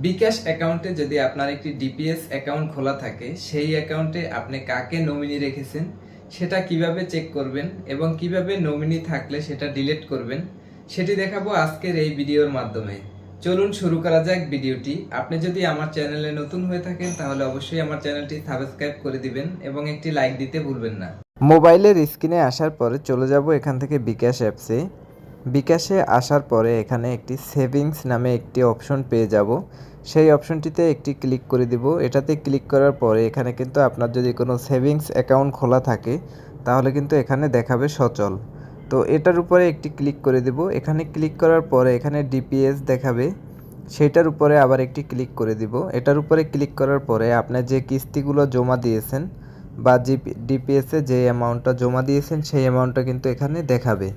বিকাশ অ্যাকাউন্টে যদি আপনার একটি ডিপিএস অ্যাকাউন্ট খোলা থাকে, সেই অ্যাকাউন্টে আপনি কাকে নমিনি রেখেছেন সেটা কিভাবে চেক করবেন এবং কিভাবে নমিনি থাকলে সেটা ডিলিট করবেন সেটি দেখাবো আজকের এই ভিডিওর মাধ্যমে। চলুন শুরু করা যাক ভিডিওটি। আপনি যদি আমার চ্যানেলে নতুন হয়ে থাকেন তাহলে অবশ্যই আমার চ্যানেলটি সাবস্ক্রাইব করে দিবেন এবং একটি লাইক দিতে ভুলবেন না। মোবাইলের স্ক্রিনে আসার পরে চলে যাব এখান থেকে বিকাশ অ্যাপসে। বিকাশে আসার পরে এখানে একটি সেভিংস নামে একটি অপশন পেয়ে যাব। সেই অপশনটিতে একটি ক্লিক করে দিব। এটাতে ক্লিক করার পরে এখানে কিন্তু আপনার যদি কোনো সেভিংস অ্যাকাউন্ট খোলা থাকে তাহলে কিন্তু এখানে দেখাবে সচল। তো এটার উপরে একটি ক্লিক করে দেব। এখানে ক্লিক করার পরে এখানে ডিপিএস দেখাবে, সেটার উপরে আবার একটি ক্লিক করে দিব। এটার উপরে ক্লিক করার পরে আপনার যে কিস্তিগুলো জমা দিয়েছেন বা ডিপিএসে যে অ্যামাউন্টটা জমা দিয়েছেন সেই অ্যামাউন্টটা কিন্তু এখানে দেখাবে।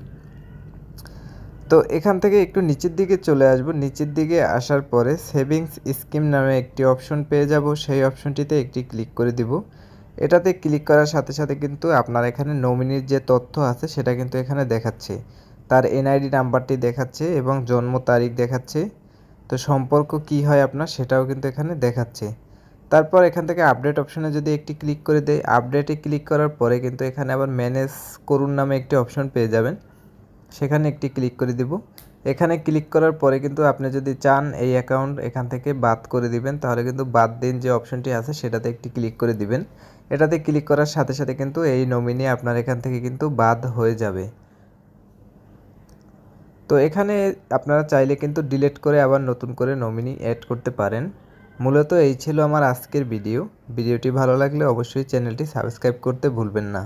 তো এখান থেকে একটু নিচের দিকে চলে আসব। নিচের দিকে আসার পরে সেভিংস স্কিম নামে একটি অপশন পেয়ে যাব। সেই অপশনটিতে একটি ক্লিক করে দিব। এটাতে ক্লিক করার সাথে সাথে কিন্তু আপনার এখানে নমিনির যে তথ্য আছে সেটা কিন্তু এখানে দেখাচ্ছে। তার এনআইডি নাম্বারটি দেখাচ্ছে এবং জন্ম তারিখ দেখাচ্ছে। তো সম্পর্ক কি হয় আপনার সেটাও কিন্তু এখানে দেখাচ্ছে। তারপর এখান থেকে আপডেট অপশনে যদি একটি ক্লিক করে দেয়, আপডেটে ক্লিক করার পরে কিন্তু এখানে আবার ম্যানেজ করুন নামে একটি অপশন পেয়ে যাবেন। সেখানে একটি ক্লিক করে দিব। এখানে ক্লিক করার পরে কিন্তু আপনি যদি চান এই অ্যাকাউন্ট এখান থেকে বাদ করে দিবেন তাহলে কিন্তু বাদ দিন যে অপশনটি আছে সেটাতে একটি ক্লিক করে দিবেন। এটাতে ক্লিক করার সাথে সাথে কিন্তু এই নমিনি আপনার এখান থেকে কিন্তু বাদ হয়ে যাবে। তো এখানে আপনারা চাইলে কিন্তু ডিলিট করে আবার নতুন করে নমিনি অ্যাড করতে পারেন। মূলত এই ছিল আমার আজকের ভিডিওটি ভালো লাগলে অবশ্যই চ্যানেলটি সাবস্ক্রাইব করতে ভুলবেন না।